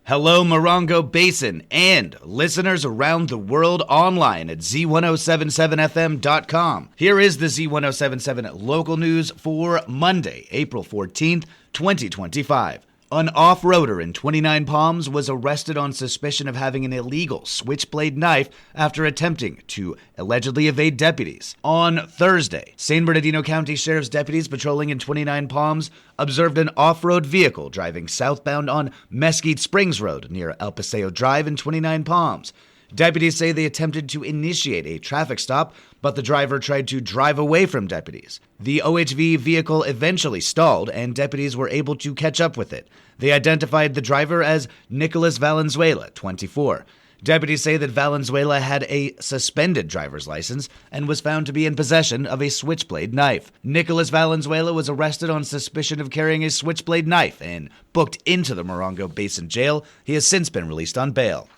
Hello, Morongo Basin and listeners around the world online at Z107.7 FM.com. Here is the Z107.7 Local News for Monday, April 14th, 2025. An off-roader in 29 Palms was arrested on suspicion of having an illegal switchblade knife after attempting to allegedly evade deputies. On Thursday, San Bernardino County Sheriff's deputies patrolling in 29 Palms observed an off-road vehicle driving southbound on Mesquite Springs Road near El Paseo Drive in 29 Palms. Deputies say they attempted to initiate a traffic stop, but the driver tried to drive away from deputies. The OHV vehicle eventually stalled, and deputies were able to catch up with it. They identified the driver as Nicholas Valenzuela, 24. Deputies say that Valenzuela had a suspended driver's license and was found to be in possession of a switchblade knife. Nicholas Valenzuela was arrested on suspicion of carrying a switchblade knife and booked into the Morongo Basin Jail. He has since been released on bail.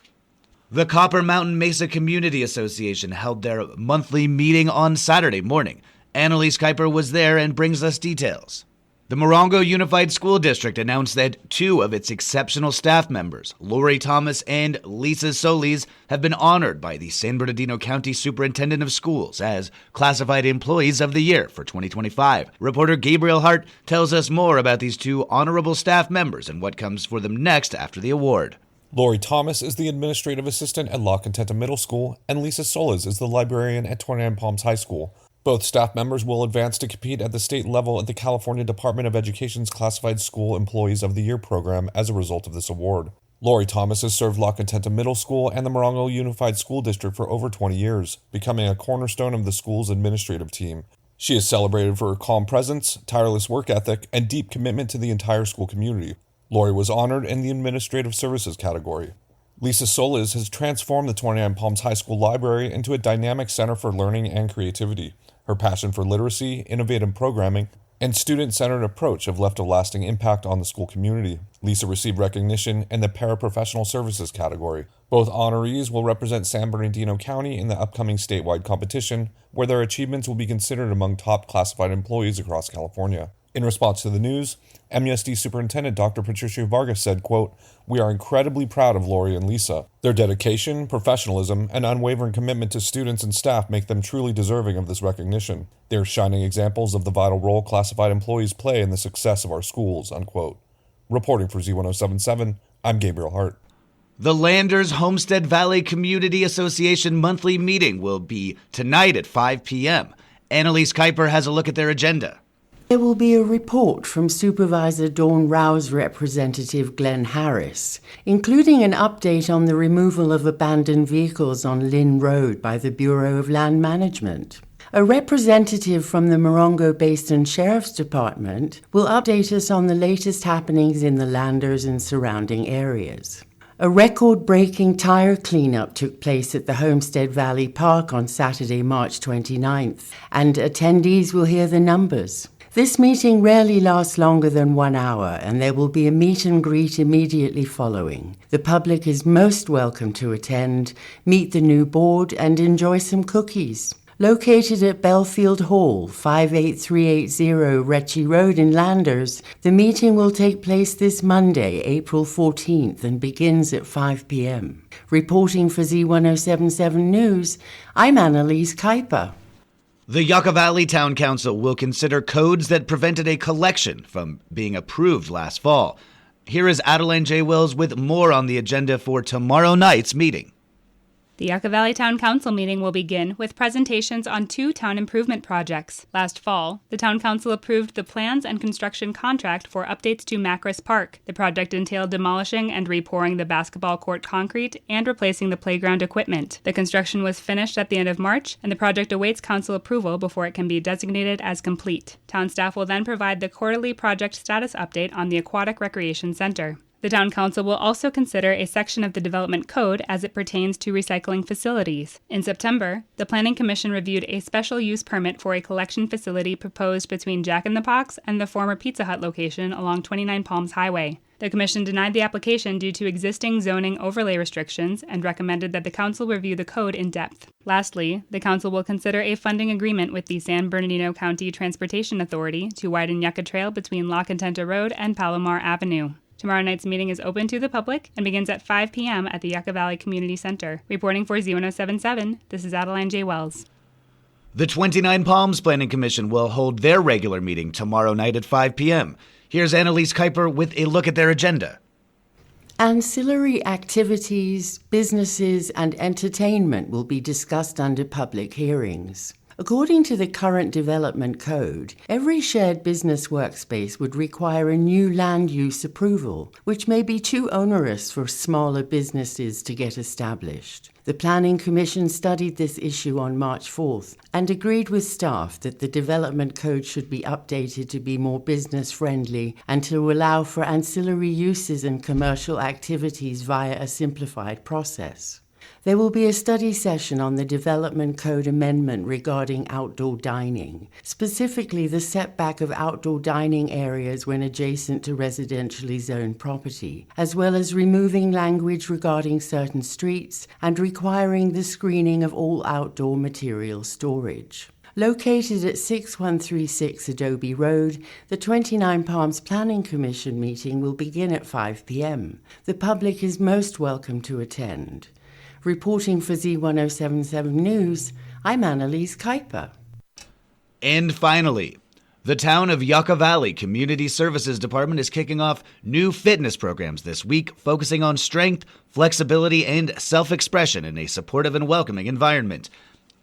The Copper Mountain Mesa Community Association held their monthly meeting on Saturday morning. Annalise Kuiper was there and brings us details. The Morongo Unified School District announced that two of its exceptional staff members, Lori Thomas and Lisa Solis, have been honored by the San Bernardino County Superintendent of Schools as Classified Employees of the Year for 2025. Reporter Gabriel Hart tells us more about these two honorable staff members and what comes for them next after the award. Lori Thomas is the administrative assistant at La Contenta Middle School, and Lisa Solis is the librarian at 29 Palms High School. Both staff members will advance to compete at the state level at the California Department of Education's Classified School Employees of the Year program as a result of this award. Lori Thomas has served La Contenta Middle School and the Morongo Unified School District for over 20 years, becoming a cornerstone of the school's administrative team. She is celebrated for her calm presence, tireless work ethic, and deep commitment to the entire school community. Lori was honored in the Administrative Services category. Lisa Solis has transformed the 29 Palms High School Library into a dynamic center for learning and creativity. Her passion for literacy, innovative programming, and student-centered approach have left a lasting impact on the school community. Lisa received recognition in the Paraprofessional Services category. Both honorees will represent San Bernardino County in the upcoming statewide competition, where their achievements will be considered among top classified employees across California. In response to the news, MUSD Superintendent Dr. Patricia Vargas said, quote, "We are incredibly proud of Lori and Lisa. Their dedication, professionalism, and unwavering commitment to students and staff make them truly deserving of this recognition. They are shining examples of the vital role classified employees play in the success of our schools," unquote. Reporting for Z107.7, I'm Gabriel Hart. The Landers Homestead Valley Community Association monthly meeting will be tonight at 5 p.m. Annalise Kuiper has a look at their agenda. There will be a report from Supervisor Dawn Rouse Representative Glenn Harris, including an update on the removal of abandoned vehicles on Lynn Road by the Bureau of Land Management. A representative from the Morongo Basin Sheriff's Department will update us on the latest happenings in the Landers and surrounding areas. A record-breaking tire cleanup took place at the Homestead Valley Park on Saturday, March 29th, and attendees will hear the numbers. This meeting rarely lasts longer than 1 hour, and there will be a meet and greet immediately following. The public is most welcome to attend, meet the new board, and enjoy some cookies. Located at Belfield Hall, 58380 Retchie Road in Landers, the meeting will take place this Monday, April 14th, and begins at 5 p.m. Reporting for Z107.7 News, I'm Annalise Kuiper. The Yucca Valley Town Council will consider codes that prevented a collection from being approved last fall. Here is Adeline J. Wills with more on the agenda for tomorrow night's meeting. The Yucca Valley Town Council meeting will begin with presentations on 2 town improvement projects. Last fall, the Town Council approved the plans and construction contract for updates to Macris Park. The project entailed demolishing and repouring the basketball court concrete and replacing the playground equipment. The construction was finished at the end of March, and the project awaits council approval before it can be designated as complete. Town staff will then provide the quarterly project status update on the Aquatic Recreation Center. The Town Council will also consider a section of the Development Code as it pertains to recycling facilities. In September, the Planning Commission reviewed a special use permit for a collection facility proposed between Jack in the Box and the former Pizza Hut location along 29 Palms Highway. The Commission denied the application due to existing zoning overlay restrictions and recommended that the Council review the code in depth. Lastly, the Council will consider a funding agreement with the San Bernardino County Transportation Authority to widen Yucca Trail between La Contenta Road and Palomar Avenue. Tomorrow night's meeting is open to the public and begins at 5 p.m. at the Yucca Valley Community Center. Reporting for Z107.7, this is Adeline J. Wells. The 29 Palms Planning Commission will hold their regular meeting tomorrow night at 5 p.m. Here's Annalise Kuiper with a look at their agenda. Ancillary activities, businesses, and entertainment will be discussed under public hearings. According to the current development code, every shared business workspace would require a new land use approval, which may be too onerous for smaller businesses to get established. The Planning Commission studied this issue on March 4th and agreed with staff that the development code should be updated to be more business-friendly and to allow for ancillary uses and commercial activities via a simplified process. There will be a study session on the Development Code amendment regarding outdoor dining, specifically the setback of outdoor dining areas when adjacent to residentially zoned property, as well as removing language regarding certain streets and requiring the screening of all outdoor material storage. Located at 6136 Adobe Road, the 29 Palms Planning Commission meeting will begin at 5 p.m. The public is most welcome to attend. Reporting for Z107.7 News, I'm Annalise Kuiper. And finally, the Town of Yucca Valley Community Services Department is kicking off new fitness programs this week, focusing on strength, flexibility, and self-expression in a supportive and welcoming environment.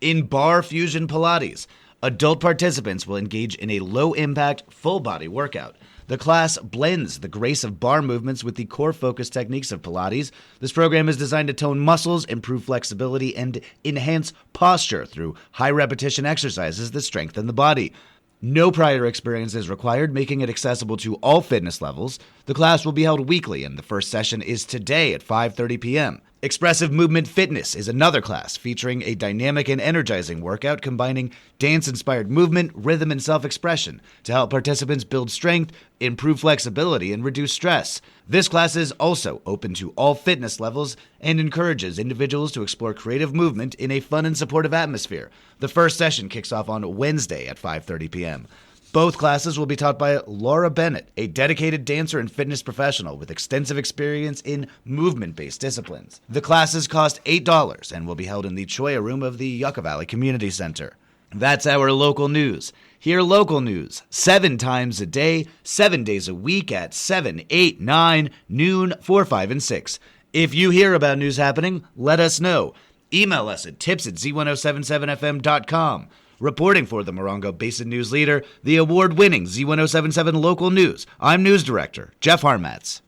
In Bar Fusion Pilates, adult participants will engage in a low-impact, full-body workout. The class blends the grace of bar movements with the core focus techniques of Pilates. This program is designed to tone muscles, improve flexibility, and enhance posture through high-repetition exercises that strengthen the body. No prior experience is required, making it accessible to all fitness levels. The class will be held weekly, and the first session is today at 5:30 p.m. Expressive Movement Fitness is another class featuring a dynamic and energizing workout combining dance-inspired movement, rhythm, and self-expression to help participants build strength, improve flexibility, and reduce stress. This class is also open to all fitness levels and encourages individuals to explore creative movement in a fun and supportive atmosphere. The first session kicks off on Wednesday at 5:30 p.m. Both classes will be taught by Laura Bennett, a dedicated dancer and fitness professional with extensive experience in movement-based disciplines. The classes cost $8 and will be held in the Choya Room of the Yucca Valley Community Center. That's our local news. Hear local news 7 times a day, 7 days a week at 7, 8, 9, noon, 4, 5, and 6. If you hear about news happening, let us know. Email us at tips@z1077fm.com. Reporting for the Morongo Basin News Leader, the award-winning Z107.7 Local News, I'm News Director Jeff Harmatz.